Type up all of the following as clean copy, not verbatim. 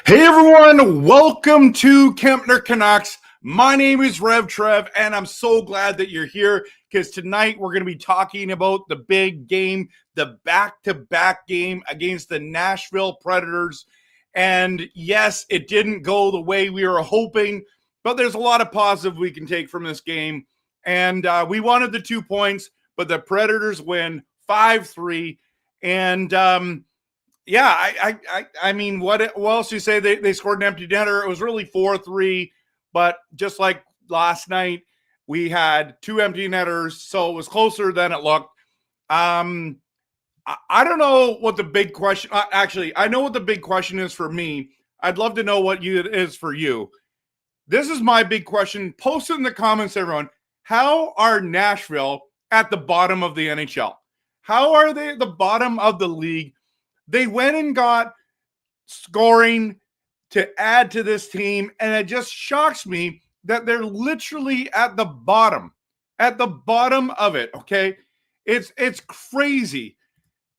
Hey everyone, welcome to Kempner Canucks. My name is RevTrev, and I'm so glad that you're here because tonight we're going to be talking about the big game, the back-to-back game against the Nashville Predators. And yes, it didn't go the way we were hoping, but there's a lot of positive we can take from this game. And we wanted the 2 points, but the Predators win 5-3. And I mean, what else you say? They scored an empty netter. It was really 4-3, but just like last night, we had 2 empty netters, so it was closer than it looked. I don't know what the big question. Actually, I know what the big question is for me. I'd love to know what it is for you. This is my big question. Post it in the comments, everyone. How are Nashville at the bottom of the NHL? How are they at the bottom of the league? They went and got scoring to add to this team, and it just shocks me that they're literally at the bottom of it, okay? It's crazy.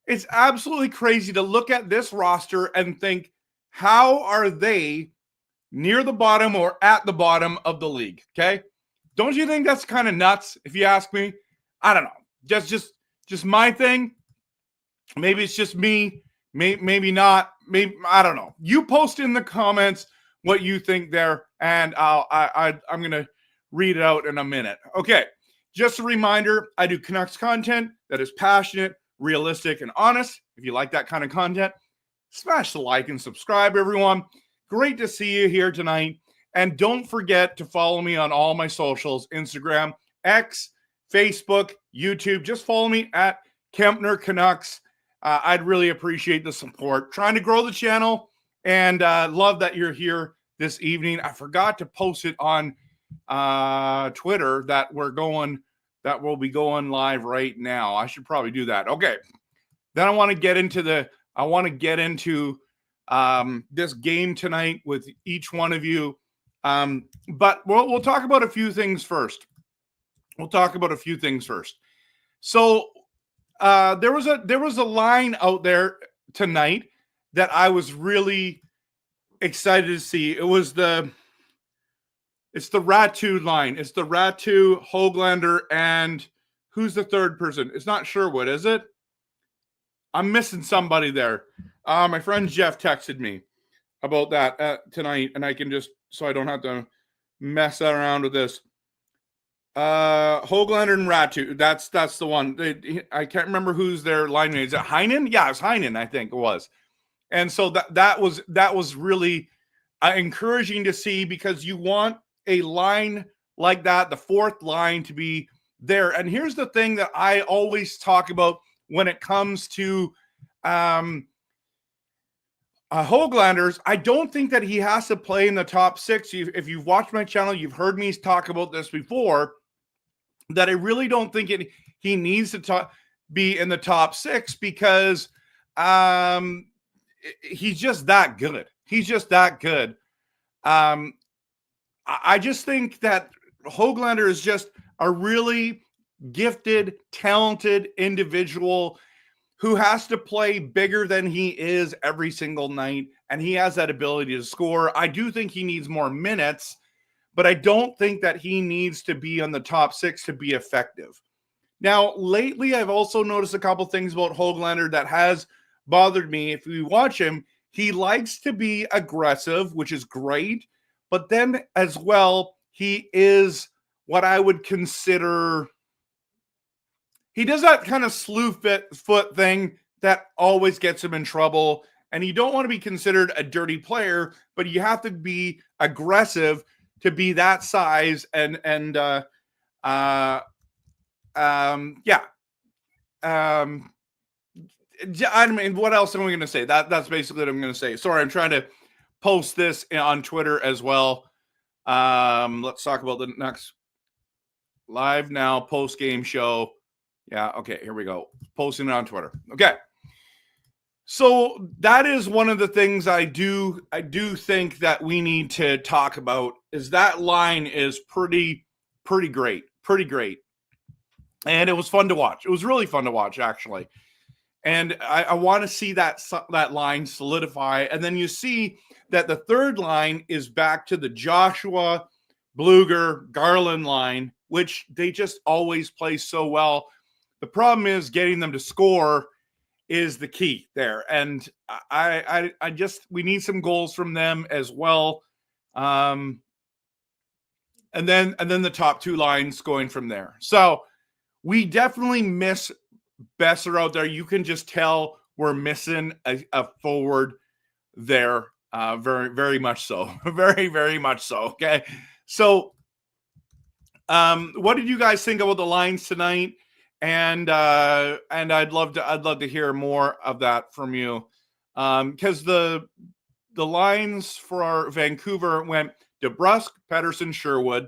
It's absolutely crazy to look at this roster and think, how are they near the bottom or at the bottom of the league, okay? Don't you think that's kind of nuts, if you ask me? I don't know. Just my thing. Maybe it's just me. Maybe not. Maybe I don't know. You post in the comments what you think there, and I'm gonna read it out in a minute. Okay. Just a reminder: I do Canucks content that is passionate, realistic, and honest. If you like that kind of content, smash the like and subscribe, everyone. Great to see you here tonight, and don't forget to follow me on all my socials: Instagram, X, Facebook, YouTube. Just follow me at Kempner Canucks. I'd really appreciate the support. Trying to grow the channel, and love that you're here this evening. I forgot to post it on Twitter that we'll be going live right now. I should probably do that. Okay. Then I want to get into this game tonight with each one of you. But we'll talk about a few things first. So there was a line out there tonight that I was really excited to see. It's the Ratu line. It's the Ratu, Höglander, and who's the third person? It's not Sherwood, is it? I'm missing somebody there. My friend Jeff texted me about that tonight, and I can just, so I don't have to mess around with this. Höglander and Ratu. That's the one. I can't remember who's their line mate. Is it Heinen? Yeah, it's Heinen, I think it was. And so that was really encouraging to see, because you want a line like that, the fourth line, to be there. And here's the thing that I always talk about when it comes to Höglander's. I don't think that he has to play in the top 6. If you've watched my channel, you've heard me talk about this before, that I really don't think he needs to be in the top 6, because he's just that good. I just think that Höglander is just a really gifted, talented individual who has to play bigger than he is every single night, and he has that ability to score. I do think he needs more minutes, but I don't think that he needs to be on the top 6 to be effective. Now, lately, I've also noticed a couple things about Höglander that has bothered me. If you watch him, he likes to be aggressive, which is great, but then as well, he is what I would consider, he does that kind of slew foot thing that always gets him in trouble, and you don't want to be considered a dirty player, but you have to be aggressive to be that size. I mean, what else am I going to say? That's basically what I'm going to say. Sorry, I'm trying to post this on Twitter as well. Let's talk about the next live now post-game show. Yeah, okay, here we go. Posting it on Twitter. Okay. So that is one of the things I do think that we need to talk about, is that line is pretty great. And it was fun to watch. It was really fun to watch, actually. And I want to see that line solidify. And then you see that the third line is back to the Joshua, Bluger, Garland line, which they just always play so well. The problem is getting them to score is the key there. And I we need some goals from them as well. And then the top two lines going from there. So we definitely miss Besser out there. You can just tell we're missing a forward there. Very, very much so. Very, very much so. Okay. So what did you guys think about the lines tonight? And I'd love to hear more of that from you. Because the lines for our Vancouver went DeBrusk, Pettersson, Sherwood,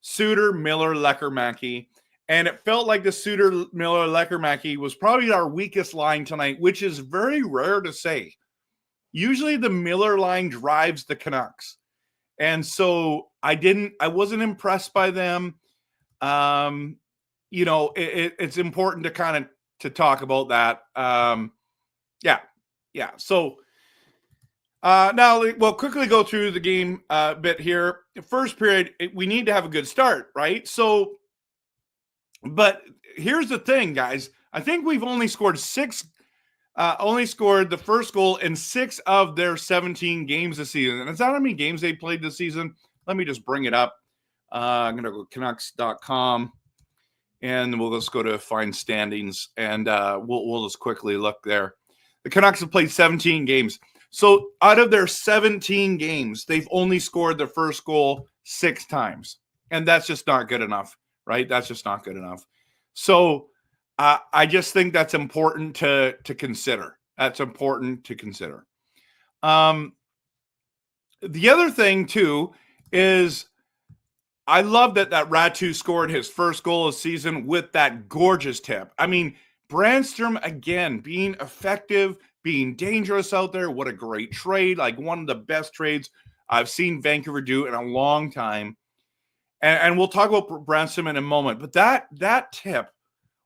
Suter, Miller, Lecker-Mackey. And it felt like the Suter, Miller, Lecker-Mackey was probably our weakest line tonight, which is very rare to say. Usually the Miller line drives the Canucks. And so I wasn't impressed by them. It's important to kind of to talk about that. Yeah. So now we'll quickly go through the game bit here. First period, we need to have a good start, right? So, but here's the thing, guys. I think we've only scored the first goal in 6 of their 17 games this season. And is that how many games they played this season? Let me just bring it up. I'm going to go Canucks.com and we'll just go to find standings and we'll just quickly look there. The Canucks have played 17 games. So out of their 17 games, they've only scored the first goal 6 times. And that's just not good enough, right? That's just not good enough. So I just think that's important to consider. That's important to consider. The other thing, too, is I love that Ratu scored his first goal of the season with that gorgeous tip. I mean, Brandstrom, again, being effective, being dangerous out there. What a great trade. Like one of the best trades I've seen Vancouver do in a long time. And we'll talk about Brandstrom in a moment. But that tip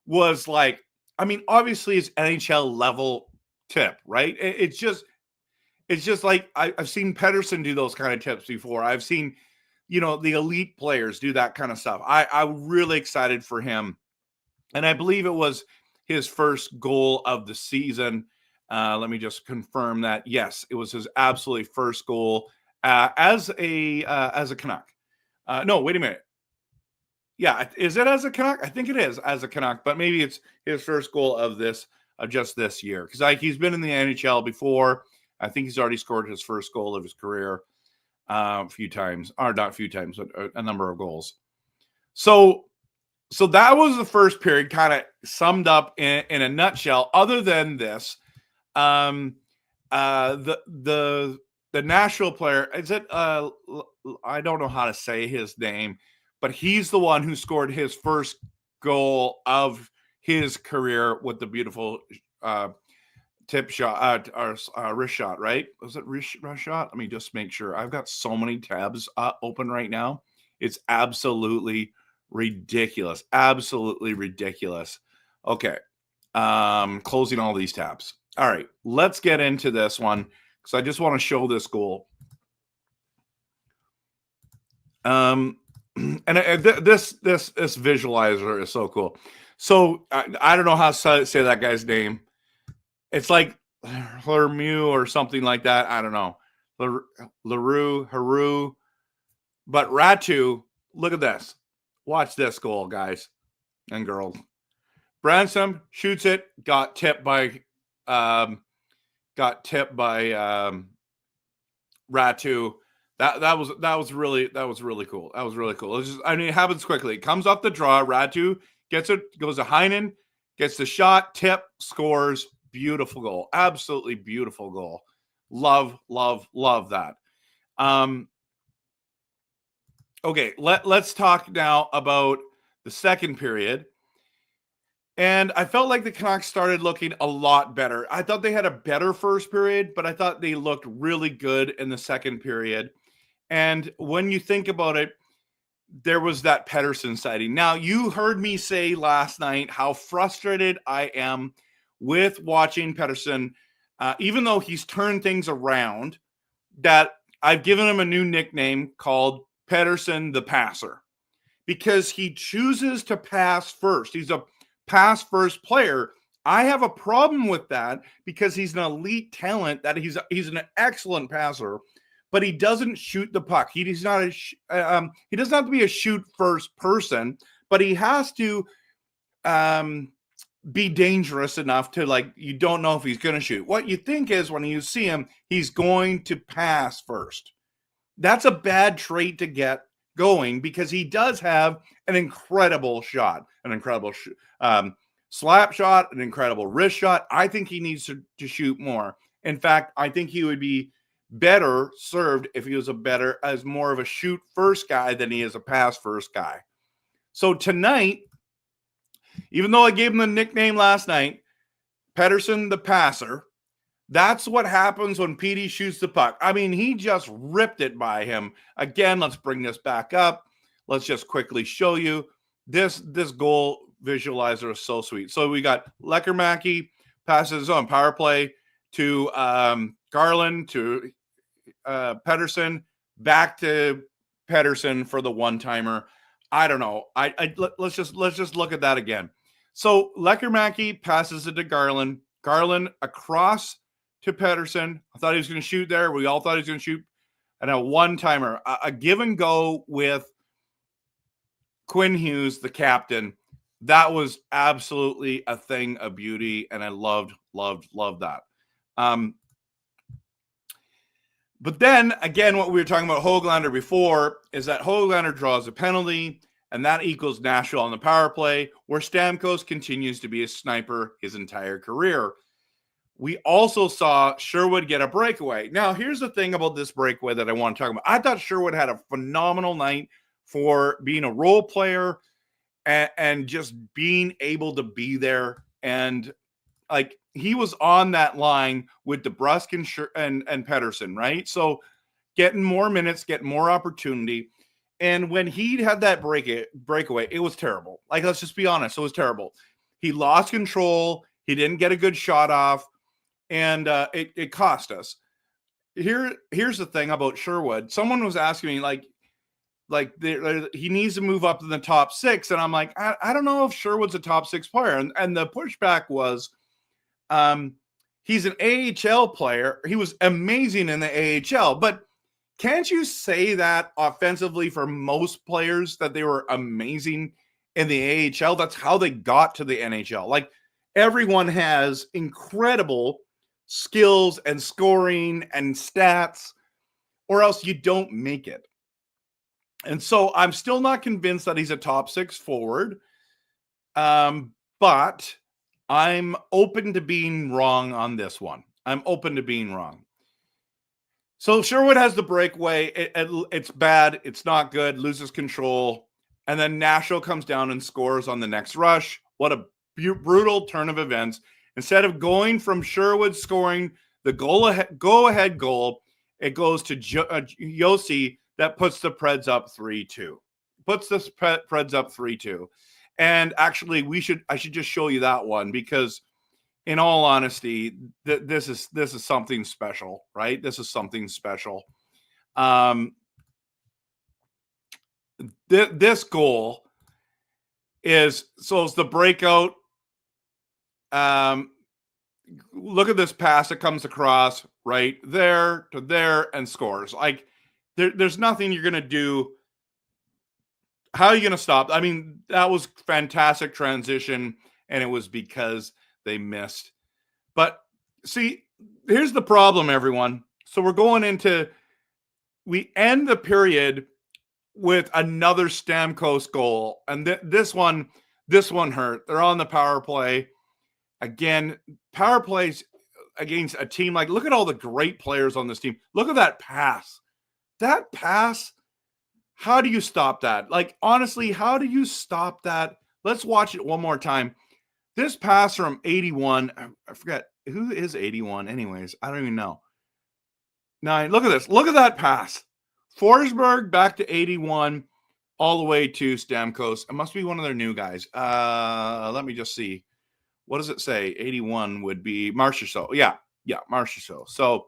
was like, I mean, obviously it's NHL level tip, right? It's just like I've seen Pettersson do those kind of tips before. I've seen, the elite players do that kind of stuff. I'm really excited for him. And I believe it was his first goal of the season. Let me just confirm that. Yes, it was his absolutely first goal as a Canuck. No, wait a minute. Yeah, is it as a Canuck? I think it is as a Canuck, but maybe it's his first goal of just this year because he's been in the NHL before. I think he's already scored his first goal of his career a few times, or not a few times, but a number of goals. So that was the first period, kind of summed up in a nutshell. Other than this, the Nashville player, is it? I don't know how to say his name, but he's the one who scored his first goal of his career with the beautiful tip shot or wrist shot, right? Was it wrist shot? Let me just make sure. I've got so many tabs open right now. It's absolutely ridiculous. Absolutely ridiculous. Okay. Closing all these tabs. All right. Let's get into this one because I just want to show this goal. And this visualizer is so cool. So I don't know how to say that guy's name. It's like Lemieux or something like that. I don't know. Haru. But Ratu, look at this. Watch this goal, guys and girls. Branson shoots it. Got tipped by Ratu. That was really cool. That was really cool. It happens quickly. It comes off the draw. Ratu gets it, goes to Heinen, gets the shot, tip, scores. Beautiful goal. Absolutely beautiful goal. Love that. Okay, let's talk now about the second period. And I felt like the Canucks started looking a lot better. I thought they had a better first period, but I thought they looked really good in the second period. And when you think about it, there was that Pettersson sighting. Now, you heard me say last night how frustrated I am with watching Pettersson, even though he's turned things around, that I've given him a new nickname called Pettersson the Passer, because he chooses to pass first. He's a pass first player. I have a problem with that because he's an elite talent, that he's an excellent passer, but he doesn't shoot the puck. He doesn't have to be a shoot first person, but he has to be dangerous enough to, like, you don't know if he's going to shoot. What you think is, when you see him, he's going to pass first. That's a bad trait to get going, because he does have an incredible shot, an incredible slap shot, an incredible wrist shot. I think he needs to shoot more. In fact, I think he would be better served if he was as more of a shoot first guy than he is a pass first guy. So tonight, even though I gave him the nickname last night, Pettersson the Passer, that's what happens when Petey shoots the puck. I mean, he just ripped it by him. Again, let's bring this back up. Let's just quickly show you this goal visualizer is so sweet. So we got Lekkerimäki passes on power play to Garland, to Pettersson, back to Pettersson for the one-timer. I don't know. Let's just look at that again. So Lekkerimäki passes it to Garland. Garland across to Pettersson. I thought he was going to shoot there. We all thought he was going to shoot. And a one-timer, a give and go with Quinn Hughes, the captain. That was absolutely a thing of beauty, and I loved that. But then, again, what we were talking about Höglander before is that Höglander draws a penalty, and that equals Nashville on the power play, where Stamkos continues to be a sniper his entire career. We also saw Sherwood get a breakaway. Now, here's the thing about this breakaway that I want to talk about. I thought Sherwood had a phenomenal night for being a role player and just being able to be there. And, like, he was on that line with DeBrusk and Pettersson, right? So getting more minutes, getting more opportunity. And when he had that breakaway, it was terrible. Like, let's just be honest, it was terrible. He lost control. He didn't get a good shot off. And it cost us. Here's the thing about Sherwood. Someone was asking me, like he needs to move up to the top six. And I'm like, I don't know if Sherwood's a top six player. And the pushback was, he's an AHL player. He was amazing in the AHL. But can't you say that offensively for most players, that they were amazing in the AHL? That's how they got to the NHL. Like, everyone has incredible skills and scoring and stats, or else you don't make it. And so I'm still not convinced that he's a top six forward. But I'm open to being wrong on this one. I'm open to being wrong. So Sherwood has the breakaway. It's bad. It's not good. Loses control. And then Nashville comes down and scores on the next rush. What a brutal turn of events. Instead of going from Sherwood scoring the go-ahead goal, it goes to Josi that puts the Preds up 3-2. Puts the Preds up 3-2. And actually, I should just show you that one, because in all honesty, this is something special, right? This is something special. This goal it's the breakout. Look at this pass that comes across right there to there and scores. Like, there's nothing you're going to do. How are you going to stop? I mean, that was fantastic transition, and it was because they missed. But see, here's the problem, everyone. So we end the period with another Stamkos goal, and this one hurt. They're on the power play. Again, power plays against a team like, look at all the great players on this team. Look at that pass. That pass, how do you stop that? Like, honestly, how do you stop that? Let's watch it one more time. This pass from 81, I forget, who is 81 anyways? I don't even know. Now, look at this. Look at that pass. Forsberg back to 81, all the way to Stamkos. It must be one of their new guys. Let me just see. what does it say? 81 would be Marchessault. Yeah, Marchessault. So,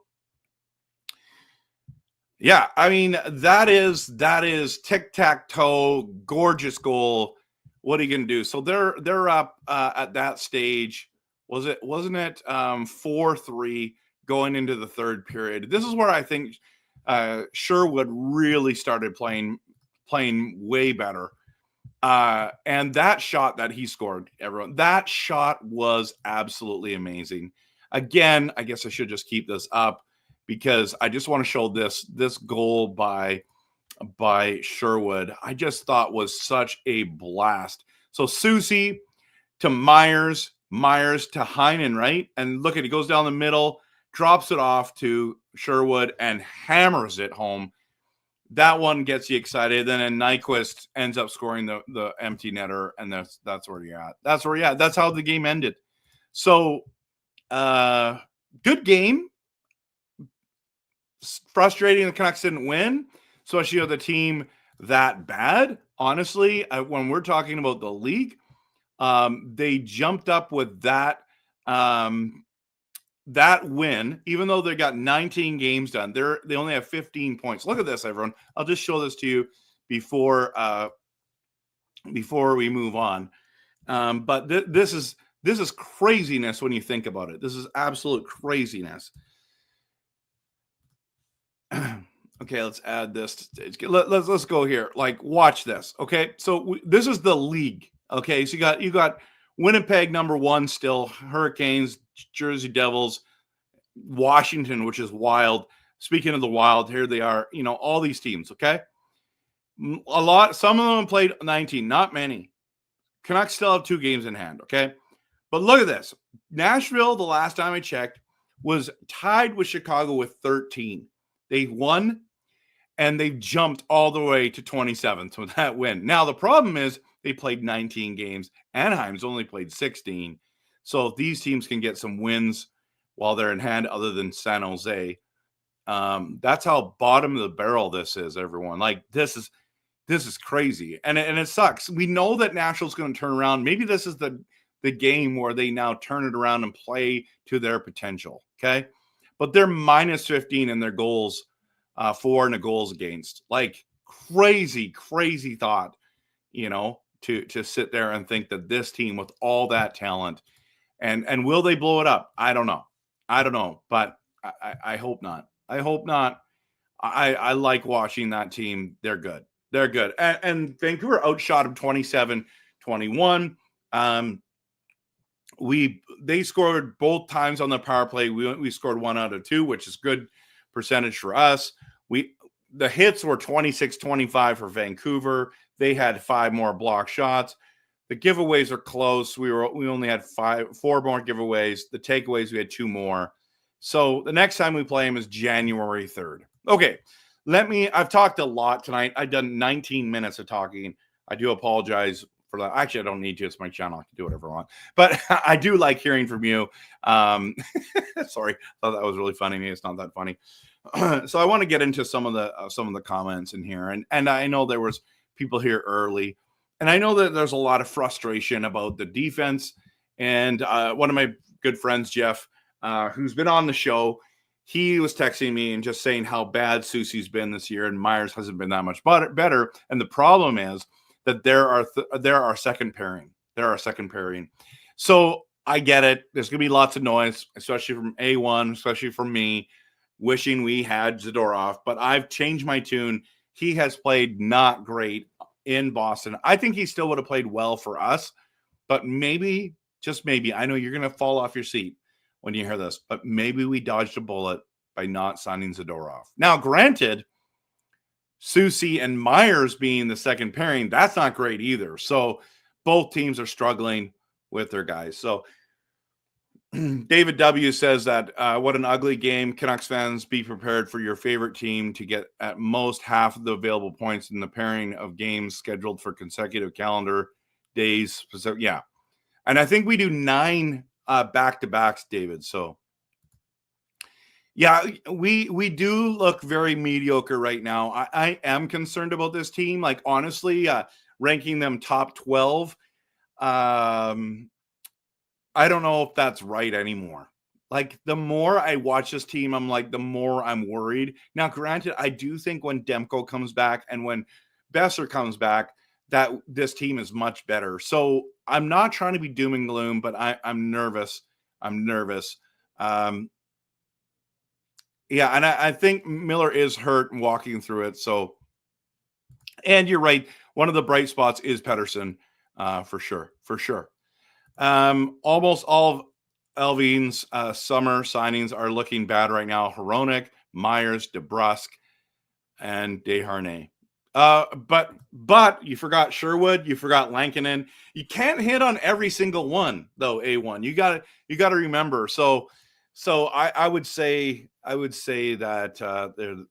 yeah, I mean, that is tic-tac-toe, gorgeous goal. What are you going to do? So they're up at that stage. Wasn't it 4-3 going into the third period? This is where I think Sherwood really started playing way better. And that shot that he scored, that shot was absolutely amazing. Again, I guess I should just keep this up because I just want to show this goal by Sherwood. I just thought was such a blast. So Soucy to Myers to Heinen, right? And look at, he goes down the middle, drops it off to Sherwood and hammers it home. That one gets you excited. Then Nyquist ends up scoring the empty netter, and that's where you're at. That's where you're at. That's how the game ended. So, good game. Frustrating the Canucks didn't win, especially with a team that bad. Honestly, when we're talking about the league, they jumped up with that win, even though they got 19 games done. They only have 15 points. Look at this, everyone. I'll just show this to you before we move on. But this is craziness when you think about it. This is absolute craziness. Okay, let's add this. Let's go here. Like, watch this. Okay, so this is the league. Okay, so you got Winnipeg number 1 still, Hurricanes, Jersey Devils, Washington, which is Wild. Speaking of the Wild, here they are. You know, all these teams. Okay, some of them played 19, not many. Canucks still have 2 games in hand. Okay, but look at this. Nashville, the last time I checked, was tied with Chicago with 13. They won, and they jumped all the way to 27th with that win. Now, the problem is they played 19 games. Anaheim's only played 16. So if these teams can get some wins while they're in hand other than San Jose, that's how bottom of the barrel this is, everyone. Like, this is crazy. And it sucks. We know that Nashville's going to turn around. Maybe this is the game where they now turn it around and play to their potential, okay? But they're minus 15 in their goals for and the goals against. Like, crazy thought, you know, to sit there and think that this team with all that talent and will they blow it up? I don't know, but I hope not. I like watching that team. They're good. And Vancouver outshot them 27-21. They scored both times on the power play. We scored 1 out of 2, which is good percentage for us. The hits were 26-25 for Vancouver. They had 5 more block shots. The giveaways are close. We only had 4 more giveaways. The takeaways, we had 2 more. So the next time we play them is January 3rd. Okay, I've talked a lot tonight. I've done 19 minutes of talking. I do apologize for that. Actually, I don't need to. It's my channel. I can do whatever I want. But I do like hearing from you. Sorry, I thought that was really funny. Maybe it's not that funny. So I want to get into some of the comments in here, and I know there was people here early, and I know that there's a lot of frustration about the defense. And one of my good friends, Jeff, who's been on the show, he was texting me and just saying how bad Soucy's been this year, and Myers hasn't been that much better. And the problem is that they're our second pairing. They're our second pairing. So I get it. There's going to be lots of noise, especially from A1, especially from me, wishing we had Zadorov. But I've changed my tune. He has played not great in Boston. I think he still would have played well for us. But maybe, just maybe, I know you're going to fall off your seat when you hear this, but maybe we dodged a bullet by not signing Zadorov. Now, granted, Soucy and Myers being the second pairing, that's not great either. So both teams are struggling with their guys. So David W. says that what an ugly game. Canucks fans, be prepared for your favorite team to get at most half of the available points in the pairing of games scheduled for consecutive calendar days. So, yeah. And I think we do 9 back-to-backs, David. So yeah, we do look very mediocre right now. I am concerned about this team. Like, honestly, ranking them top 12. I don't know if that's right anymore. Like, the more I watch this team, I'm like, the more I'm worried. Now, granted, I do think when Demko comes back and when Besser comes back, that this team is much better. So I'm not trying to be doom and gloom, but I'm nervous. I'm nervous. Yeah, and I think Miller is hurt and walking through it. So, and you're right. One of the bright spots is Pettersson, for sure. For sure. Almost all of Elvin's summer signings are looking bad right now. Hronek, Myers, DeBrusk, and Desharnais. But you forgot Sherwood, you forgot Lankinen. You can't hit on every single one, though. A1. You got to remember. So I would say that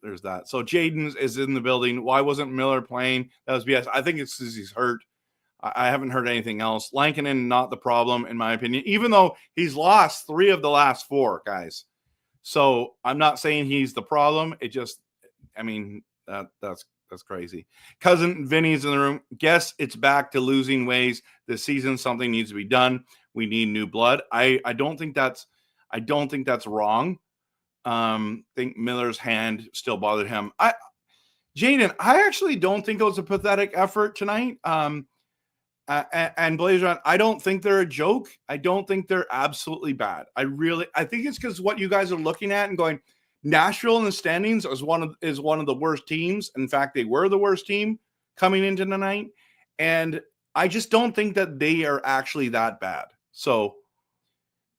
there's that. So Jaden is in the building. Why wasn't Miller playing? That was BS. I think it's because he's hurt. I haven't heard anything else. Lankinen, not the problem, in my opinion, even though he's lost 3 of the last 4, guys. So I'm not saying he's the problem. It just, I mean, that's crazy. Cousin Vinny's in the room. Guess it's back to losing ways this season. Something needs to be done. We need new blood. I don't think that's wrong. Think Miller's hand still bothered him. Jaden, I actually don't think it was a pathetic effort tonight. And Blazer, I don't think they're a joke. I don't think they're absolutely bad. I think it's because what you guys are looking at and going, Nashville in the standings is one of the worst teams. In fact, they were the worst team coming into the night. And I just don't think that they are actually that bad. So,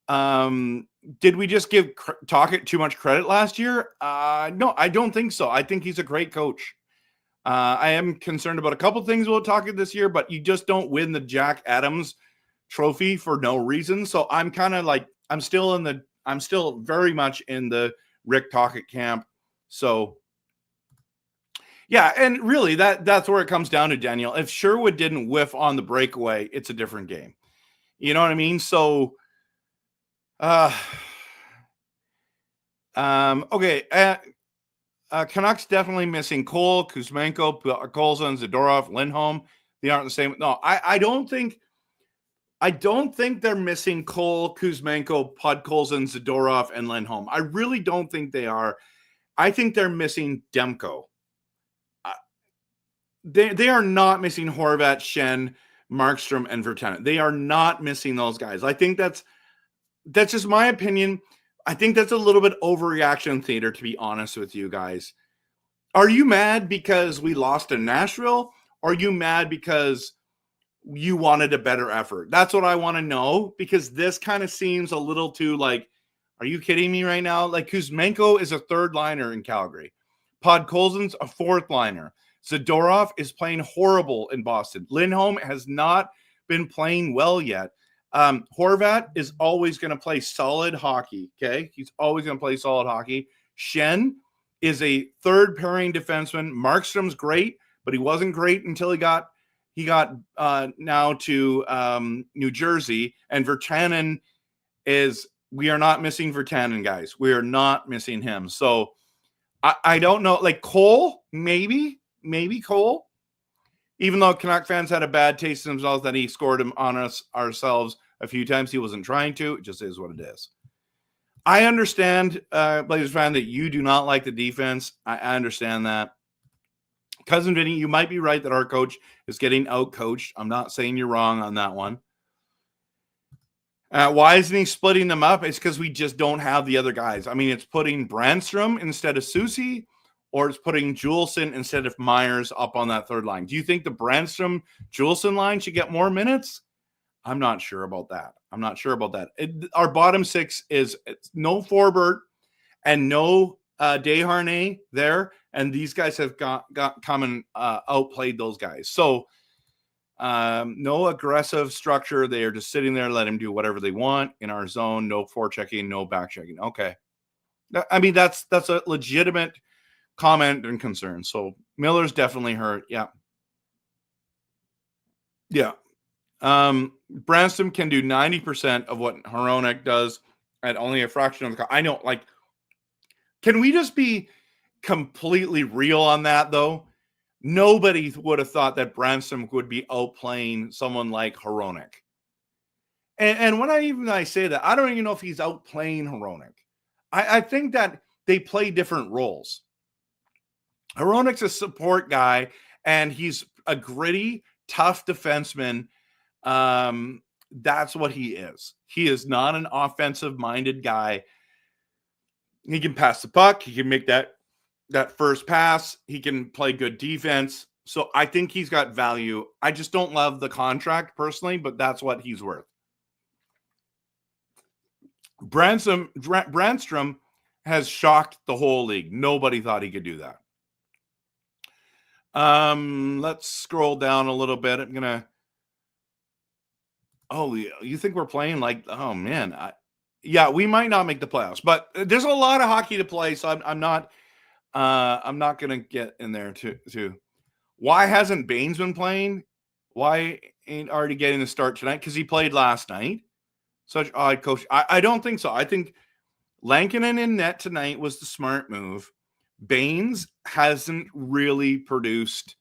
did we just give Tocchet too much credit last year? No, I don't think so. I think he's a great coach. I am concerned about a couple things we'll talk about this year, but you just don't win the Jack Adams trophy for no reason. So I'm kind of like, I'm still very much in the Rick Tocchet camp. So yeah. And really that's where it comes down to, Daniel. If Sherwood didn't whiff on the breakaway, it's a different game. You know what I mean? So, okay. Canucks definitely missing Cole, Kuzmenko, Colson, Zadorov, Lindholm. They aren't the same. No, I don't think they're missing Cole, Kuzmenko, Podkolzin, Zadorov, and Lindholm. I really don't think they are. I think they're missing Demko. They are not missing Horvat, Schenn, Markstrom, and Virtanen. They are not missing those guys. I think that's just my opinion. I think that's a little bit overreaction theater, to be honest with you guys. Are you mad because we lost to Nashville? Or are you mad because you wanted a better effort? That's what I want to know, because this kind of seems a little too like, are you kidding me right now? Like, Kuzmenko is a 3rd liner in Calgary. Podkolzin's a 4th liner. Zadorov is playing horrible in Boston. Lindholm has not been playing well yet. Horvat is always going to play solid hockey. Okay. He's always going to play solid hockey. Schenn is a 3rd pairing defenseman. Markstrom's great, but he wasn't great until he got now to New Jersey. And Virtanen we are not missing Virtanen, guys. We are not missing him. So I don't know, like Cole, maybe Cole, even though Canuck fans had a bad taste in themselves that he scored him on ourselves a few times. He wasn't trying to. It just is what it is. I understand, Blazers fan, that you do not like the defense. I understand that. Cousin Vinny, you might be right that our coach is getting out-coached. I'm not saying you're wrong on that one. Why isn't he splitting them up? It's because we just don't have the other guys. I mean, it's putting Brandstrom instead of Susie, or it's putting Juleson instead of Myers up on that 3rd line. Do you think the Brandstrom-Juleson line should get more minutes? I'm not sure about that. Our bottom 6 is no Forbert and no Desharnais there, and these guys have got come and outplayed those guys. So no aggressive structure. They are just sitting there, let him do whatever they want in our zone. No forechecking, no backchecking. Okay, I mean that's a legitimate comment and concern. So Miller's definitely hurt. Yeah. Branstrom can do 90% of what Hronek does at only a fraction of the. I know, like, can we just be completely real on that, though? Nobody would have thought that Branstrom would be outplaying someone like Hronek. And when I say that, I don't even know if he's outplaying Hronek. I think that they play different roles. Hronek's a support guy, and he's a gritty, tough defenseman. That's what he is. He is not an offensive-minded guy. He can pass the puck. He can make that first pass. He can play good defense. So I think he's got value. I just don't love the contract personally, but that's what he's worth. Brandstrom has shocked the whole league. Nobody thought he could do that. Let's scroll down a little bit. I'm gonna. Oh, you think we're playing like? Oh man, yeah, we might not make the playoffs, but there's a lot of hockey to play, so I'm not gonna get in there too. Why hasn't Baines been playing? Why ain't already getting the start tonight? Because he played last night. Such odd coach. I don't think so. I think Lankinen in net tonight was the smart move. Baines hasn't really produced,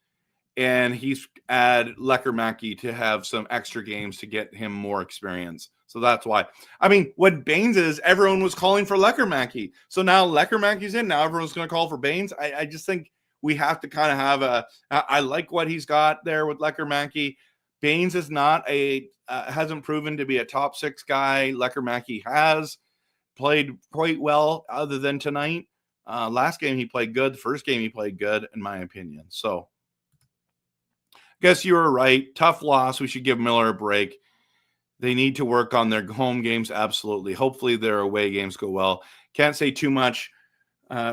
and he's add Lekkerimäki to have some extra games to get him more experience. So that's why. I mean, what Baines is, everyone was calling for Lekkerimäki. So now Lekkerimäki's in. Now everyone's going to call for Baines. I just think we have to kind of have I like what he's got there with Lekkerimäki. Baines is not hasn't proven to be a top 6 guy. Lekkerimäki has played quite well other than tonight. Last game he played good. The first game he played good, in my opinion. So guess you were right. Tough loss. We should give Miller a break. They need to work on their home games. Absolutely. Hopefully their away games go well. Can't say too much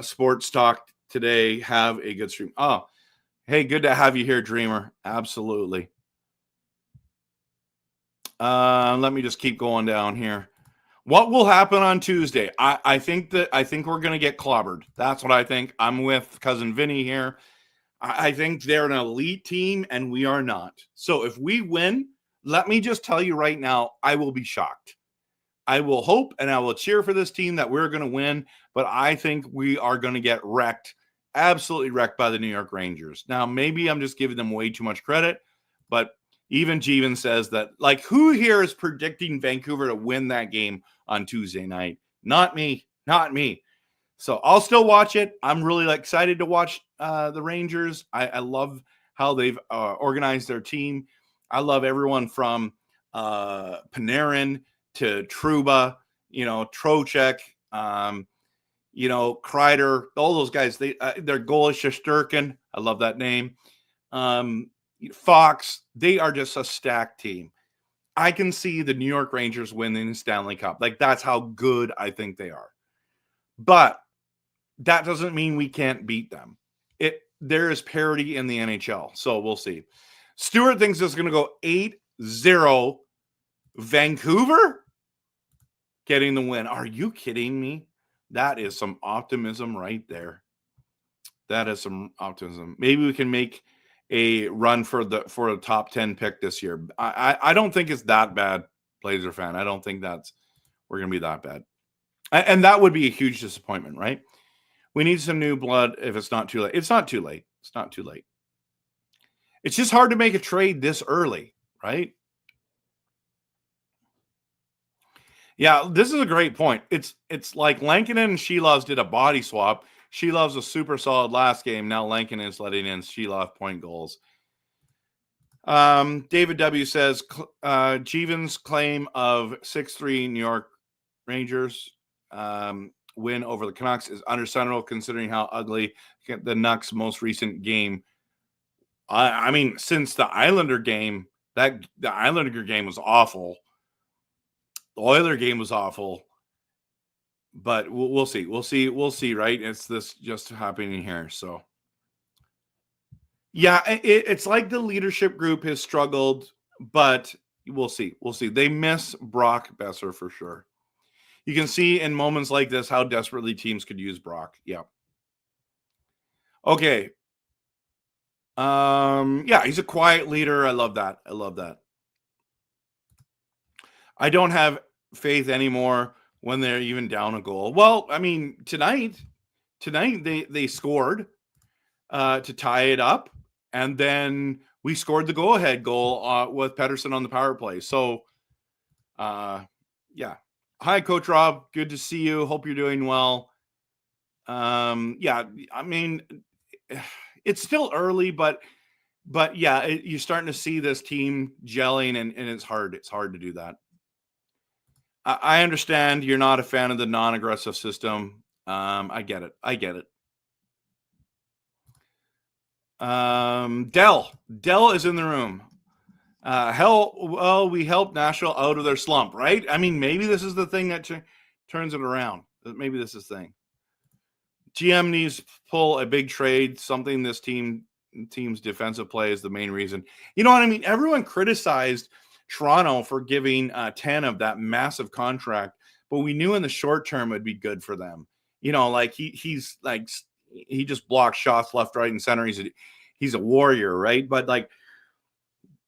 sports talk today. Have a good stream. Oh, hey, good to have you here, Dreamer. Absolutely. Let me just keep going down here. What will happen on Tuesday? I think we're going to get clobbered. That's what I think. I'm with cousin Vinny here. I think they're an elite team, and we are not. So if we win, let me just tell you right now, I will be shocked. I will hope and I will cheer for this team that we're going to win, but I think we are going to get wrecked, absolutely wrecked by the New York Rangers. Now, maybe I'm just giving them way too much credit, but even Jeevan says that, like, who here is predicting Vancouver to win that game on Tuesday night? Not me. So I'll still watch it. I'm really excited to watch the Rangers. I love how they've organized their team. I love everyone from Panarin to Trouba, Trocheck, Kreider, all those guys. Their goal is Shesterkin. I love that name. Fox. They are just a stacked team. I can see the New York Rangers winning the Stanley Cup. Like, that's how good I think they are. But that doesn't mean we can't beat them. There is parity in the NHL, so we'll see. Stuart thinks it's going to go 8-0 Vancouver getting the win. Are you kidding me? That is some optimism right there. That is some optimism. Maybe we can make a run for a top 10 pick this year. I don't think it's that bad, Blazer fan. I don't think we're going to be that bad. And that would be a huge disappointment, right? We need some new blood if it's not too late. It's not too late. It's not too late. It's just hard to make a trade this early, right? Yeah, this is a great point. It's like Lankinen and Shelovs did a body swap. Shelov's a super solid last game. Now Lankinen is letting in Shelov point goals. David W. says, Jeevan's claim of 6-3 New York Rangers win over the Canucks is understandable considering how ugly the Canucks' most recent game. I mean, since the Islander game, the Islander game was awful. The Oiler game was awful. But we'll see. We'll see, right? It's this just happening here. So, yeah, it's like the leadership group has struggled, but we'll see. They miss Brock Besser for sure. You can see in moments like this how desperately teams could use Brock. Yeah. Okay. Yeah, he's a quiet leader. I love that. I don't have faith anymore when they're even down a goal. Well, I mean, tonight they scored to tie it up, and then we scored the go-ahead goal with Pettersson on the power play. So Yeah. Hi, Coach Rob. Good to see you. Hope you're doing well. Yeah, I mean, it's still early, but yeah, you're starting to see this team gelling, and it's hard. It's hard to do that. I understand you're not a fan of the non-aggressive system. I get it. Dell is in the room. We helped Nashville out of their slump, right? I mean, maybe this is the thing that turns it around. Maybe this is the thing. GM needs to pull a big trade, something this team's defensive play is the main reason. You know what I mean? Everyone criticized Toronto for giving 10 of that massive contract, but we knew in the short term it would be good for them. You know, like he's like, he just blocks shots left, right, and center. He's a warrior, right? But like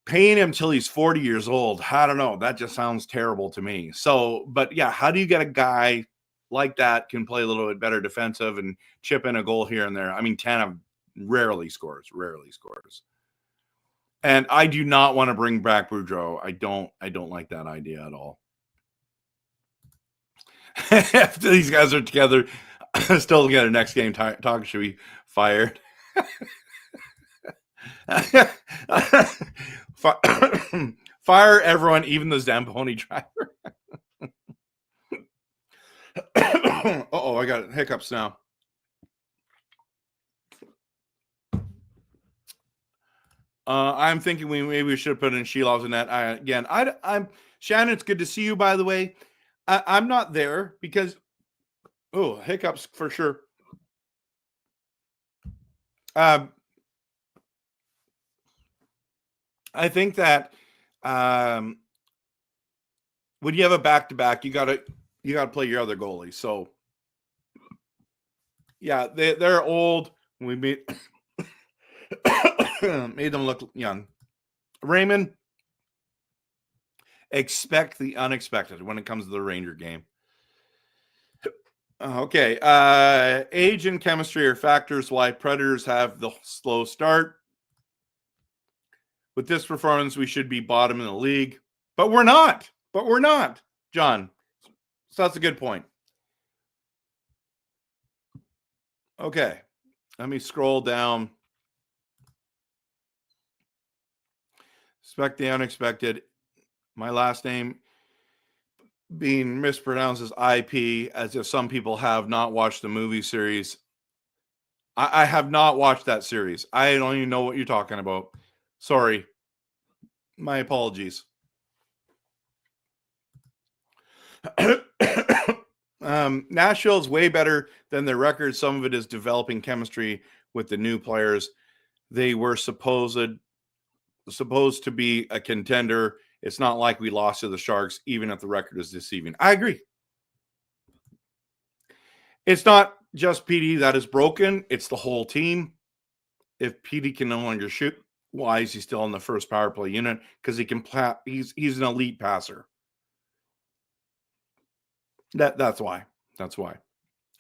paying him till he's 40 years old, I don't know. That just sounds terrible to me. So, but yeah, how do you get a guy like that can play a little bit better defensive and chip in a goal here and there? I mean, Tanev rarely scores. And I do not want to bring back Boudreau. I don't like that idea at all. After these guys are together, still together next game, talk should be fired. Fire everyone, even the Zamboni driver. Uh-oh, I got hiccups now. I'm thinking maybe we should have put in Shelov's in that. I'm Shannon. It's good to see you, by the way. I'm not there because hiccups for sure. I think that when you have a back-to-back, you gotta play your other goalie. So yeah, they're old. We made them look young. Raymond, expect the unexpected when it comes to the Ranger game. Okay. Age and chemistry are factors why Predators have the slow start. With this performance, we should be bottom in the league. But we're not. John. So that's a good point. Okay. Let me scroll down. Expect the unexpected. My last name being mispronounced as IP, as if some people have not watched the movie series. I have not watched that series. I don't even know what you're talking about. Sorry. My apologies. Nashville is way better than their record. Some of it is developing chemistry with the new players. They were supposed to be a contender. It's not like we lost to the Sharks, even if the record is deceiving. I agree. It's not just PD that is broken. It's the whole team. If PD can no longer shoot, why is he still in the first power play unit? Because he can he's an elite passer. That's why.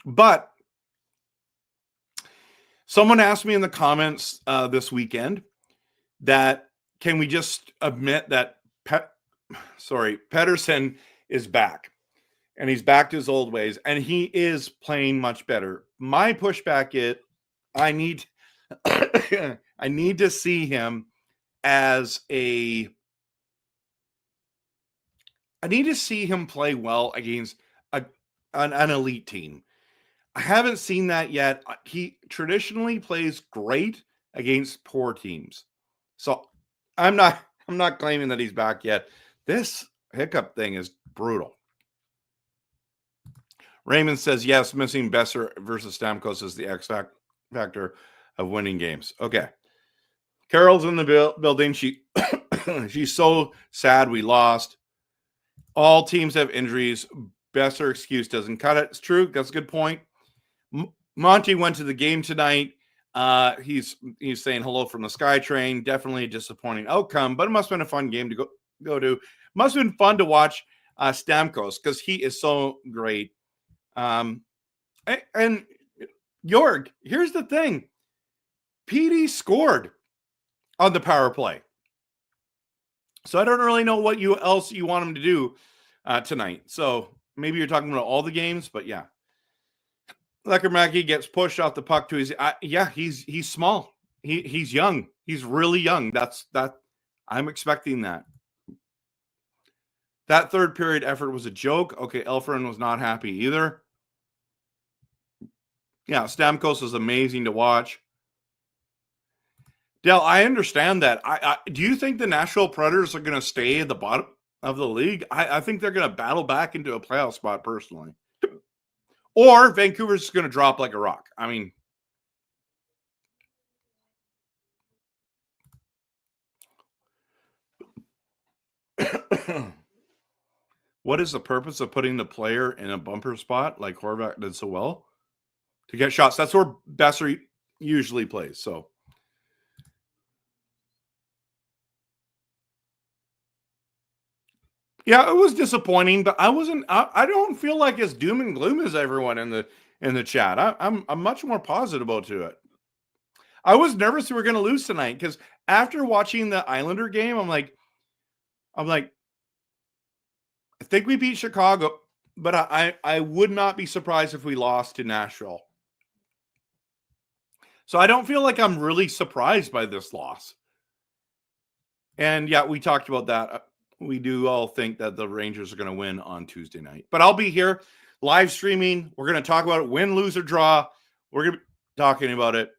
But someone asked me in the comments this weekend that can we just admit that Pettersson is back, and he's back to his old ways, and he is playing much better. My pushback is I need to see him as I need to see him play well against an elite team. I haven't seen that yet. He traditionally plays great against poor teams. So I'm not claiming that he's back yet. This hiccup thing is brutal. Raymond says, yes, missing Besser versus Stamkos is the X factor of winning games. Okay. Carol's in the building. She's so sad we lost. All teams have injuries. Besser excuse doesn't cut it. It's true. That's a good point. Monty went to the game tonight. He's saying hello from the SkyTrain. Definitely a disappointing outcome, but it must have been a fun game to go to. Must have been fun to watch Stamkos because he is so great. And Jorg, here's the thing. PD scored on the power play. So I don't really know what else you want him to do. tonight. So maybe you're talking about all the games, but yeah. Lekkerimäki gets pushed off the puck to his. He's small. He's young. He's really young. That. I'm expecting that. That third period effort was a joke. Okay, Elfren was not happy either. Yeah, Stamkos is amazing to watch. Dale, I understand that. Do you think the Nashville Predators are going to stay at the bottom of the league? I think they're going to battle back into a playoff spot personally. Or Vancouver's going to drop like a rock. I mean, what is the purpose of putting the player in a bumper spot like Horvat did so well? To get shots. That's where Besser usually plays. So, yeah, it was disappointing, but I wasn't. I don't feel like it's doom and gloom as everyone in the chat. I'm much more positive about it. I was nervous we were going to lose tonight because after watching the Islander game, I'm like, I think we beat Chicago, but I would not be surprised if we lost to Nashville. So I don't feel like I'm really surprised by this loss. And yeah, we talked about that. We do all think that the Rangers are going to win on Tuesday night. But I'll be here live streaming. We're going to talk about it, win, lose, or draw. We're going to be talking about it.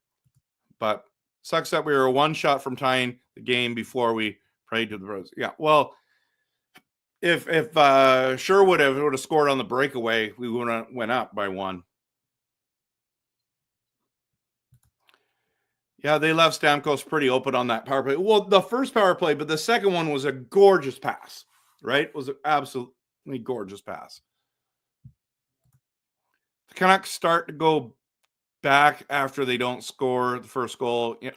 But sucks that we were one shot from tying the game before we prayed to the Bruins. Yeah, well, if Sherwood would have scored on the breakaway, we would have went up by one. Yeah, they left Stamkos pretty open on that power play. Well, the first power play, but the second one was a gorgeous pass, right? It was an absolutely gorgeous pass. The Canucks start to go back after they don't score the first goal. Yeah.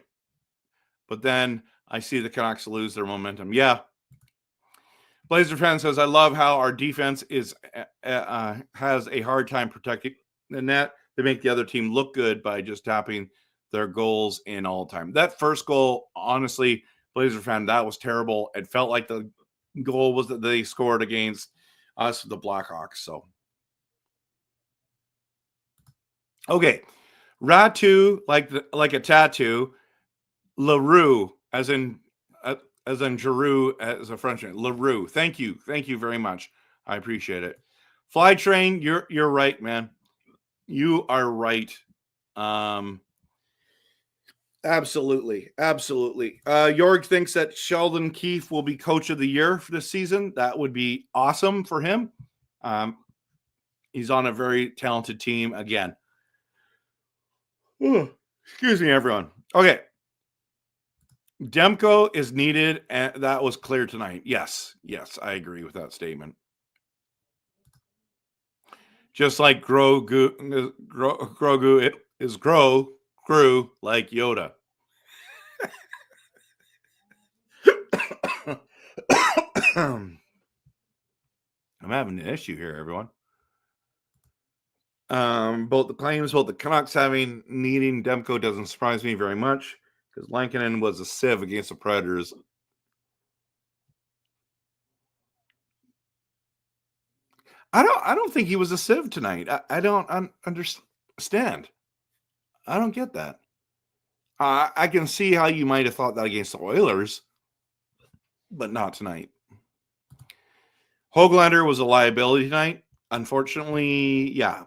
But then I see the Canucks lose their momentum. Yeah. Blazer fan says, I love how our defense has a hard time protecting the net. They make the other team look good by just tapping their goals in all time. That first goal, honestly, Blazer fan, that was terrible. It felt like the goal was that they scored against us, the Blackhawks. So, okay, Ratu like a tattoo. Leroux, as in Giroux, as a Frenchman. Leroux, thank you very much. I appreciate it. Fly train, you're right, man. You are right. Absolutely. Jorg thinks that Sheldon Keefe will be coach of the year for this season. That would be awesome for him. He's on a very talented team again. Ooh, excuse me, everyone. Okay. Demko is needed, and that was clear tonight. Yes, I agree with that statement. Just like Grogu grew like Yoda. I'm having an issue here, everyone. Both the Canucks needing Demko doesn't surprise me very much because Lankinen was a sieve against the Predators. I don't think he was a sieve tonight. I don't understand. I don't get that. I can see how you might have thought that against the Oilers, but not tonight. Höglander was a liability tonight. Unfortunately, yeah.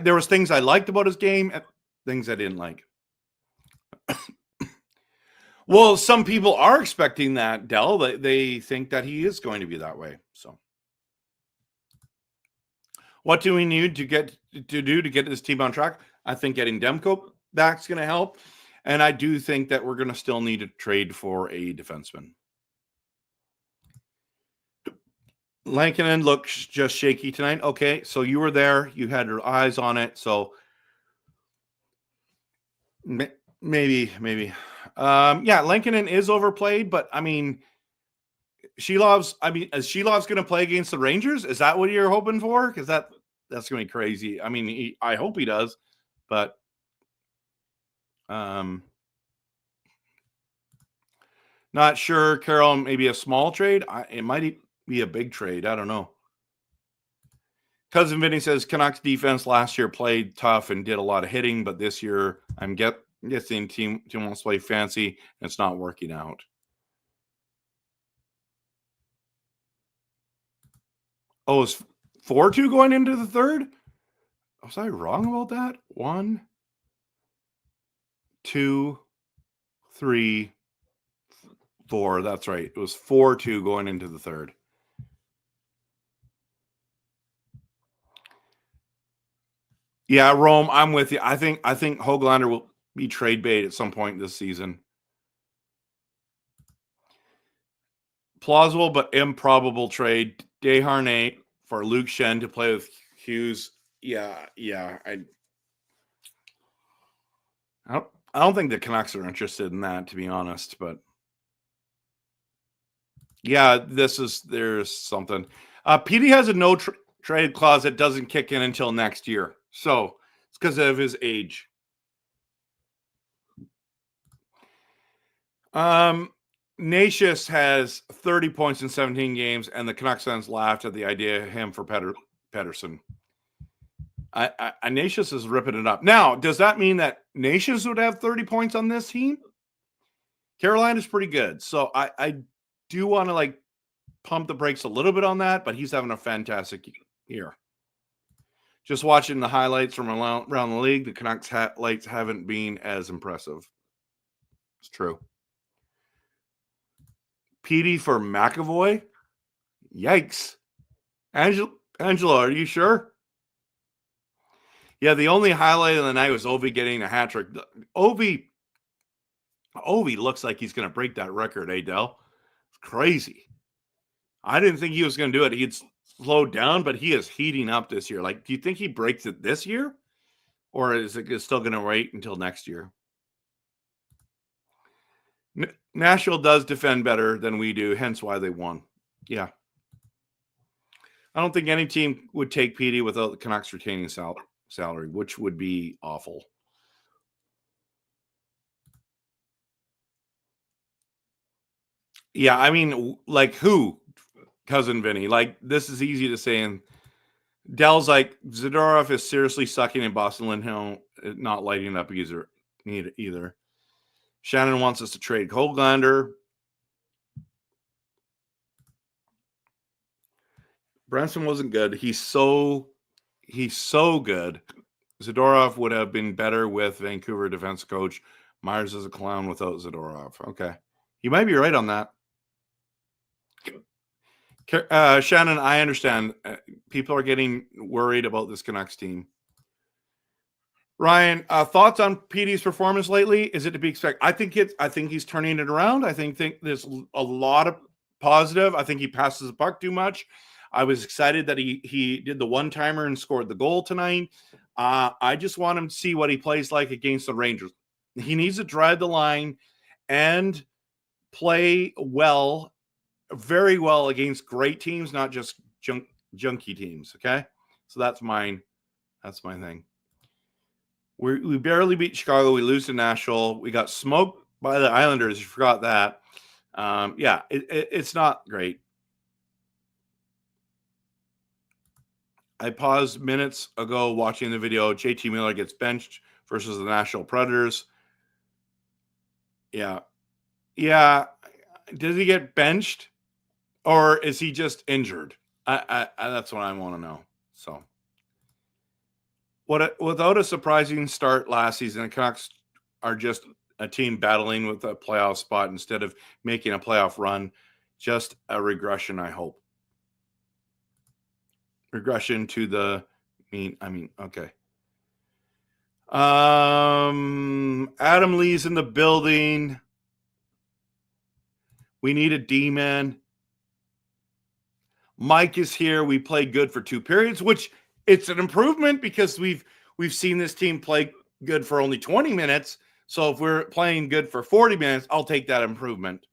There was things I liked about his game and things I didn't like. Well, some people are expecting that, Dell. They think that he is going to be that way. So, what do we need to get this team on track? I think getting Demko back is going to help, and I do think that we're going to still need to trade for a defenseman. Lankinen looks just shaky tonight. Okay, so you were there. You had your eyes on it. So maybe. Yeah, Lankinen is overplayed, but I mean, is Shelov's going to play against the Rangers? Is that what you're hoping for? Because that's going to be crazy. I mean, I hope he does, but not sure. Carol, maybe a small trade. It might be a big trade. I don't know. Cousin Vinny says Canucks defense last year played tough and did a lot of hitting, but this year I'm guessing team wants to play fancy and it's not working out. Oh, it's 4-2 going into the third? Was I wrong about that? 1, 2, 3, 4. That's right. It was 4-2 going into the third. Yeah, Rome, I'm with you. I think Höglander will be trade bait at some point this season. Plausible but improbable trade. Desharnais for Luke Schenn to play with Hughes. Yeah. I don't think the Canucks are interested in that, to be honest. But yeah, there's something. PD has a no trade clause that doesn't kick in until next year. So it's because of his age. Nashus has 30 points in 17 games, and the Canucks fans laughed at the idea of him for Pettersson. Nashus is ripping it up. Now, does that mean that Nashus would have 30 points on this team? Carolina's pretty good. So I do want to pump the brakes a little bit on that, but he's having a fantastic year. Just watching the highlights from around the league, the Canucks highlights haven't been as impressive. It's true. PD for McAvoy? Yikes. Angelo, are you sure? Yeah, the only highlight of the night was Ovi getting a hat trick. Ovi looks like he's going to break that record, Dell? It's crazy. I didn't think he was going to do it. He'd slowed down, but he is heating up this year. Do you think he breaks it this year? Or is it still going to wait until next year? Nashville does defend better than we do, hence why they won. Yeah. I don't think any team would take PD without the Canucks retaining salary, which would be awful. Yeah, I mean, who? Cousin Vinny. This is easy to say. And Dell's Zadorov is seriously sucking in Boston Lindholm, not lighting up either. Shannon wants us to trade Höglander. Branson wasn't good. He's so good. Zadorov would have been better with Vancouver defense coach. Myers is a clown without Zadorov. Okay. You might be right on that. Shannon, I understand. People are getting worried about this Canucks team. Ryan, thoughts on PD's performance lately? Is it to be expected? I think he's turning it around. I think there's a lot of positive. I think he passes the puck too much. I was excited that he did the one-timer and scored the goal tonight. I just want him to see what he plays like against the Rangers. He needs to drive the line and play well, very well against great teams, not just junky teams. Okay, so that's mine. That's my thing. We barely beat Chicago. We lose to Nashville. We got smoked by the Islanders. You forgot that. Yeah, it's not great. I paused minutes ago watching the video. JT Miller gets benched versus the Nashville Predators. Yeah. Does he get benched, or is he just injured? That's what I want to know. So, without a surprising start last season, the Canucks are just a team battling with a playoff spot instead of making a playoff run. Just a regression, I hope. Regression to the okay. Adam Lee's in the building. We need a D-man. Mike is here. We played good for 2 periods, which it's an improvement because we've seen this team play good for only 20 minutes. So if we're playing good for 40 minutes, I'll take that improvement.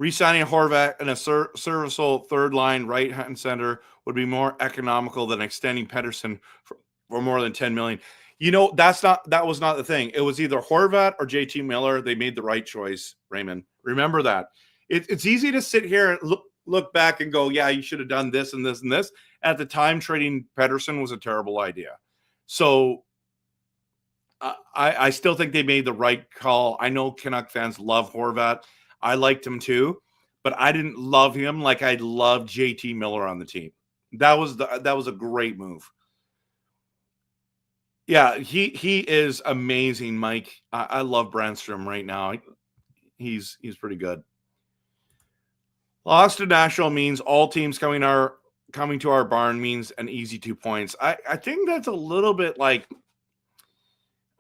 Re-signing Horvat and a serviceable third line right-hand center would be more economical than extending Pettersson for more than 10 million. That was not the thing. It was either Horvat or JT Miller. They made the right choice, Raymond. Remember that. It's easy to sit here and look back and go, yeah, you should have done this and this and this. At the time, trading Pettersson was a terrible idea. So I still think they made the right call. I know Canuck fans love Horvat. I liked him too, but I didn't love him like I loved JT Miller on the team. That was a great move. Yeah, he is amazing, Mike. I love Brandstrom right now. He's pretty good. Loss to Nashville means all teams coming to our barn means an easy 2 points. I think that's a little bit like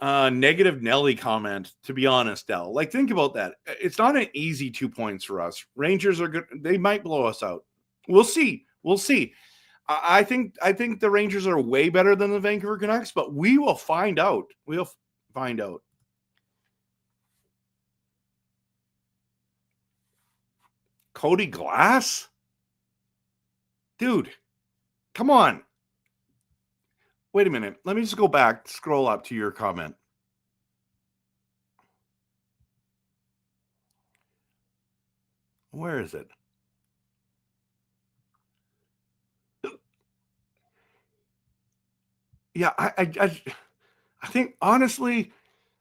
negative Nelly comment, to be honest, Del. Like, think about that. It's not an easy 2 points for us. Rangers are good. They might blow us out. We'll see. I think the Rangers are way better than the Vancouver Canucks, but we will find out. We'll find out. Cody Glass? Dude, come on. Wait a minute. Let me just go back, scroll up to your comment. Where is it? Yeah, I think, honestly,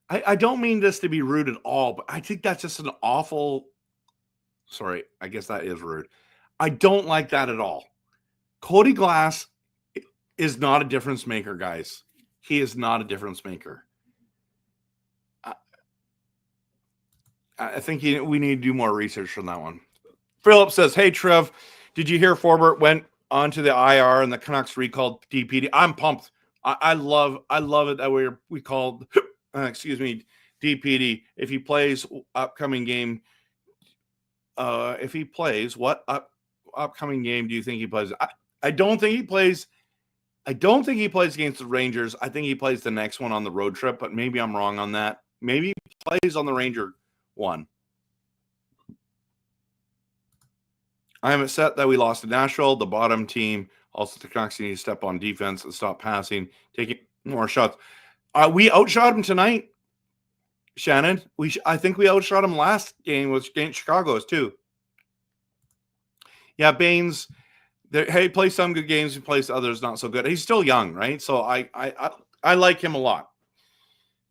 I don't mean this to be rude at all, but I think that's just an awful... Sorry, I guess that is rude. I don't like that at all. Cody Glass is not a difference maker, guys. He is not a difference maker. I think we need to do more research on that one. Philip says, hey, Trev, did you hear Forbort went onto the IR and the Canucks recalled DPD? I'm pumped. I love it that we called, DPD. If he plays upcoming game, what upcoming game do you think he plays? I don't think he plays. I don't think he plays against the Rangers. I think he plays the next one on the road trip, but maybe I'm wrong on that. Maybe he plays on the Ranger one. I am upset that we lost to Nashville, the bottom team. Also, the Canucks need to step on defense and stop passing, taking more shots. We outshot him tonight, Shannon. I think we outshot him last game, which against Chicago's too. Yeah, Baines. He plays some good games. He plays others not so good. He's still young, right? So I like him a lot.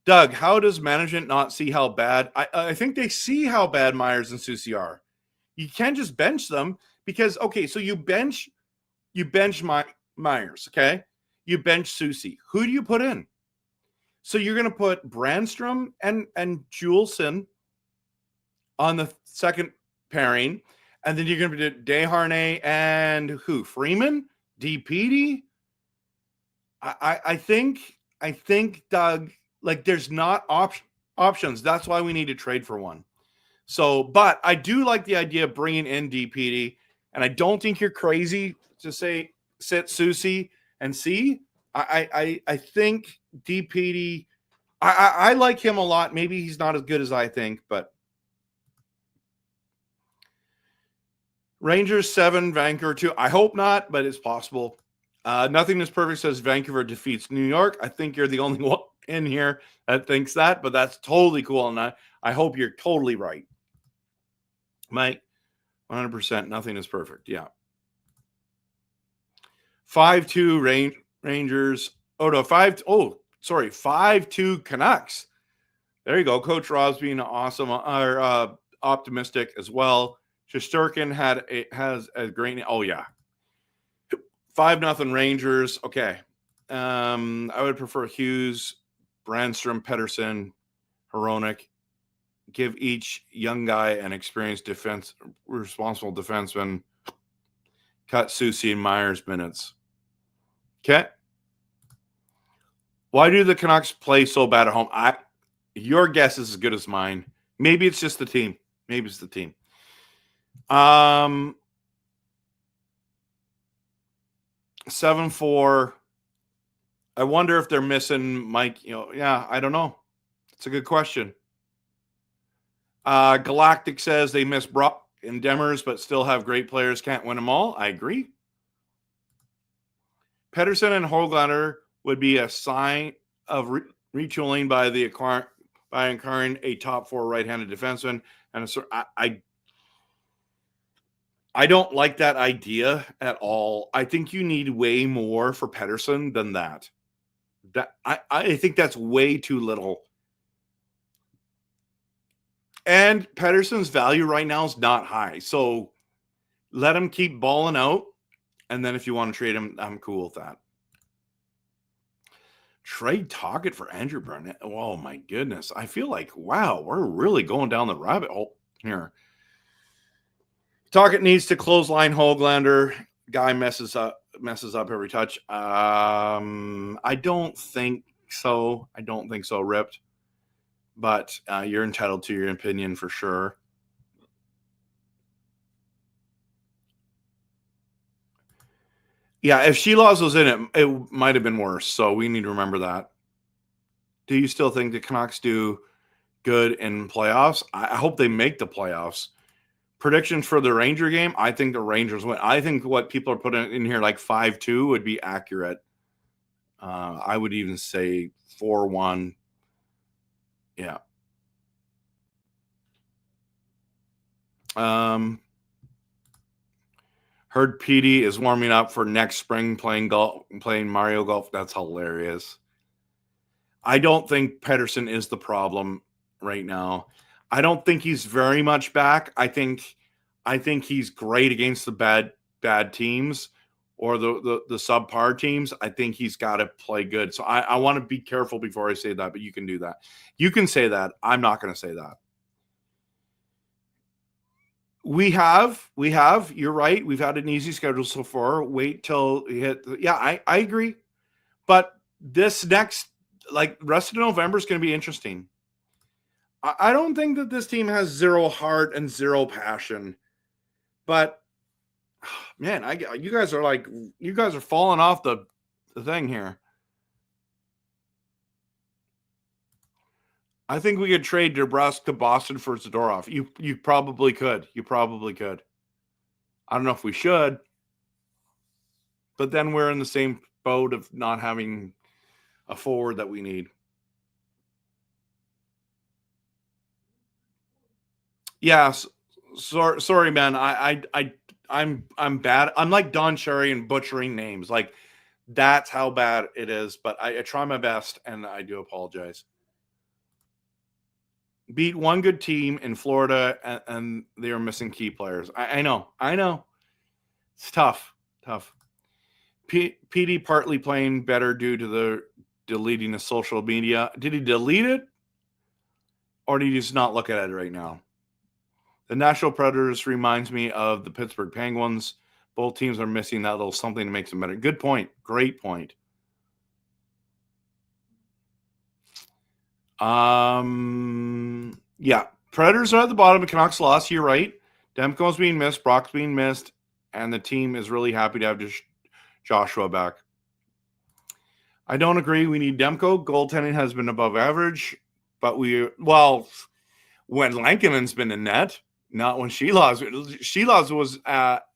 Doug, how does management not see how bad? I think they see how bad Myers and Soucy are. You can't just bench them because, okay, so you bench Myers, okay? You bench Soucy. Who do you put in? So you're going to put Brandstrom and Juleson on the second pairing, and then you're going to put Desharnais and who? Freeman? DPD? I think, Doug, like, there's not options. That's why we need to trade for one. So, but I do like the idea of bringing in DPD, and I don't think you're crazy to say sit Soucy and see. I think DPD, I like him a lot. Maybe he's not as good as I think, but Rangers 7, Vancouver 2. I hope not, but it's possible. Nothing is perfect says Vancouver defeats New York. I think you're the only one in here that thinks that, but that's totally cool. And I hope you're totally right. Mike, 100%. Nothing is perfect. Yeah. 5-2 Rangers. Oh, no, 5-2 Canucks. There you go. Coach Rob's being awesome or optimistic as well. Shesterkin has a great. Oh yeah, 5-0 Rangers. Okay, I would prefer Hughes, Brandstrom, Pettersson, Hronek. Give each young guy an experienced responsible defenseman. Cut Soucy and Myers minutes. Okay. Why do the Canucks play so bad at home? Your guess is as good as mine. Maybe it's just the team. 7-4. I wonder if they're missing Mike. Yeah, I don't know. It's a good question. Galactic says they miss Brock and Demers, but still have great players. Can't win them all. I agree. Pettersson and Höglander would be a sign of retooling by acquiring a top 4 right-handed defenseman. And I don't like that idea at all. I think you need way more for Pettersson than that. I think that's way too little. And Pettersson's value right now is not high. So let him keep balling out. And then if you want to trade him, I'm cool with that. Trade Tocchet for Andrew Burnett. Oh, my goodness. I feel like, wow, we're really going down the rabbit hole here. Tocchet needs to clothesline Höglander. Guy messes up every touch. I don't think so. Ripped. But you're entitled to your opinion for sure. Yeah, if Sheelaws was in it, it might have been worse. So we need to remember that. Do you still think the Canucks do good in playoffs? I hope they make the playoffs. Predictions for the Ranger game, I think the Rangers win. I think what people are putting in here, like 5-2, would be accurate. I would even say 4-1. Yeah. Heard PD is warming up for next spring playing Mario Golf. That's hilarious. I don't think Pettersson is the problem right now. I don't think he's very much back. I think he's great against the bad teams or the subpar teams. I think he's got to play good. So I want to be careful before I say that, but you can do that. You can say that. I'm not going to say that. We have, you're right. We've had an easy schedule so far. Wait till we hit. Yeah, I agree. But this next, rest of November is going to be interesting. I don't think that this team has zero heart and zero passion, but man, you guys are falling off the thing here. I think we could trade DeBrusque to Boston for Zadorov. You probably could. I don't know if we should, but then we're in the same boat of not having a forward that we need. Yes. Sorry, man. I'm bad. I'm like Don Cherry and butchering names. Like, that's how bad it is. But I try my best, and I do apologize. Beat one good team in Florida, and they are missing key players. I know. It's tough. PD partly playing better due to the deleting of social media. Did he delete it? Or did he just not look at it right now? The Nashville Predators reminds me of the Pittsburgh Penguins. Both teams are missing that little something to make them better. Good point. Great point. Yeah. Predators are at the bottom. The Canucks lost. You're right. Demko's being missed. Brock's being missed. And the team is really happy to have Joshua back. I don't agree. We need Demko. Goaltending has been above average. But when Lankinen's been in net, not when Sheelaws. Sheelaws was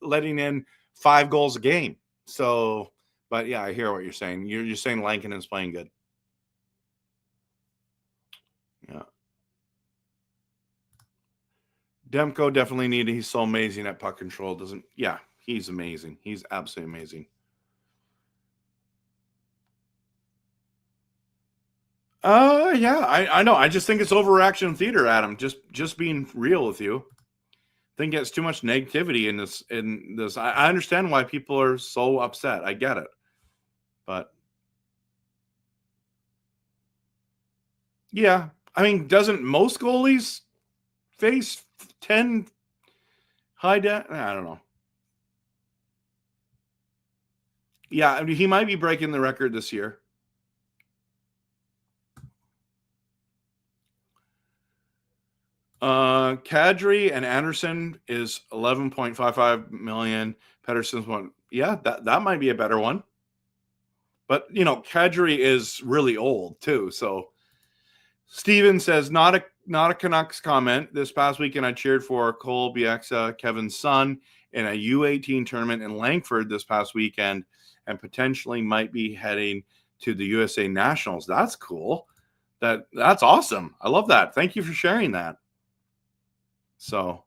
letting in 5 goals a game. So, but yeah, I hear what you're saying. You're saying Lankinen's playing good. Yeah. Demko definitely needed. He's so amazing at puck control. He's amazing. He's absolutely amazing. Yeah, I know. I just think it's overreaction theater, Adam. Just being real with you. I think it's too much negativity in this. I understand why people are so upset. I get it. But yeah, I mean, doesn't most goalies face 10 high debt? I don't know. Yeah, I mean, he might be breaking the record this year. Kadri and Anderson is 11.55 million. Pettersson's one. Yeah, that might be a better one. But Kadri is really old too. So Steven says not a Canucks comment. This past weekend I cheered for Cole Bieksa, Kevin's son, in a U18 tournament in Langford this past weekend, and potentially might be heading to the USA Nationals. That's cool. That's awesome. I love that. Thank you for sharing that. So,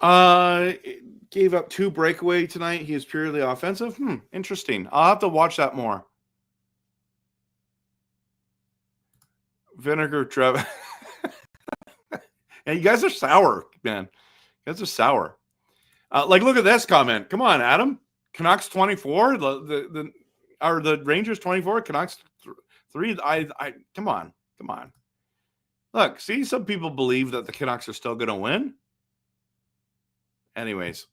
gave up 2 breakaway tonight. He is purely offensive. Interesting. I'll have to watch that more. Vinegar Trev. And you guys are sour, man. You guys are sour. Look at this comment. Come on, Adam. Canucks 24. The Rangers 24. Canucks 3. Come on. Look, see, some people believe that the Canucks are still going to win. Anyways,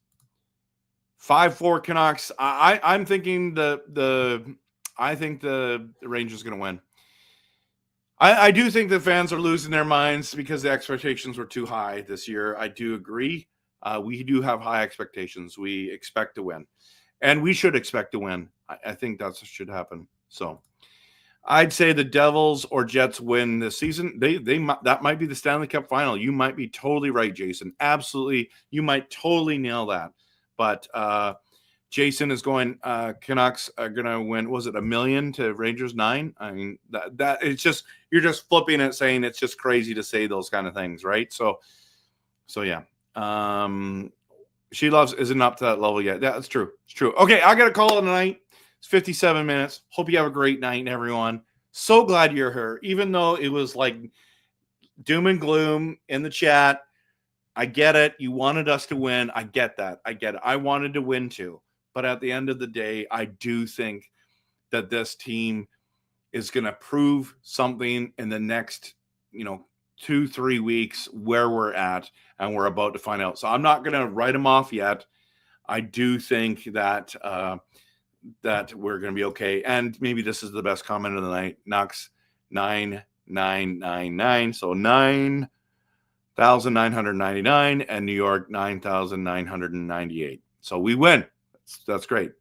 5-4 Canucks. I'm thinking I think the Rangers are going to win. I do think the fans are losing their minds because the expectations were too high this year. I do agree. We do have high expectations. We expect to win, and we should expect to win. I think that's what should happen. So, I'd say the Devils or Jets win this season. That might be the Stanley Cup final. You might be totally right, Jason. Absolutely, you might totally nail that. But Jason is going. Canucks are gonna win. Was it $1 million to Rangers 9? I mean, that it's just you're just flipping it, saying it's just crazy to say those kind of things, right? So yeah. She loves isn't up to that level yet. Yeah, that's true. It's true. Okay, I got to call it a night. It's 57 minutes. Hope you have a great night, everyone. So glad you're here, even though it was like doom and gloom in the chat. I get it. You wanted us to win. I get that. I get it. I wanted to win too. But at the end of the day, I do think that this team is going to prove something in the next, 2-3 weeks where we're at, and we're about to find out. So I'm not going to write them off yet. I do think that that we're going to be okay. And maybe this is the best comment of the night. Knox 9999. So 9,999 and New York 9,998. So we win. That's great.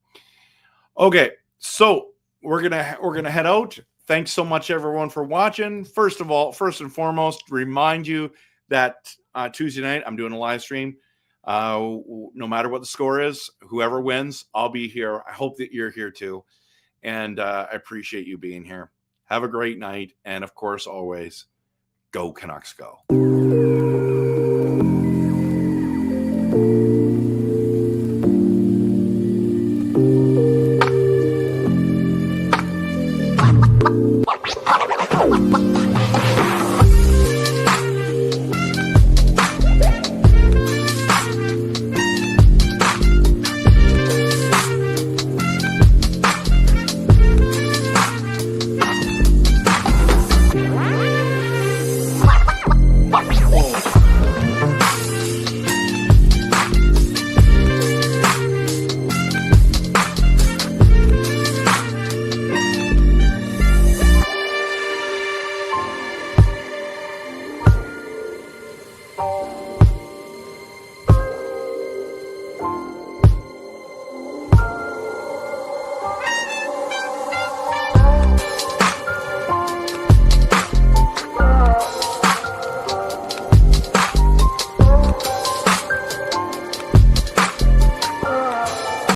Okay. So we're going to head out. Thanks so much, everyone, for watching. First and foremost, remind you that Tuesday night I'm doing a live stream. No matter what the score is, whoever wins, I'll be here. I hope that you're here too. And I appreciate you being here. Have a great night. And of course, always, go Canucks go.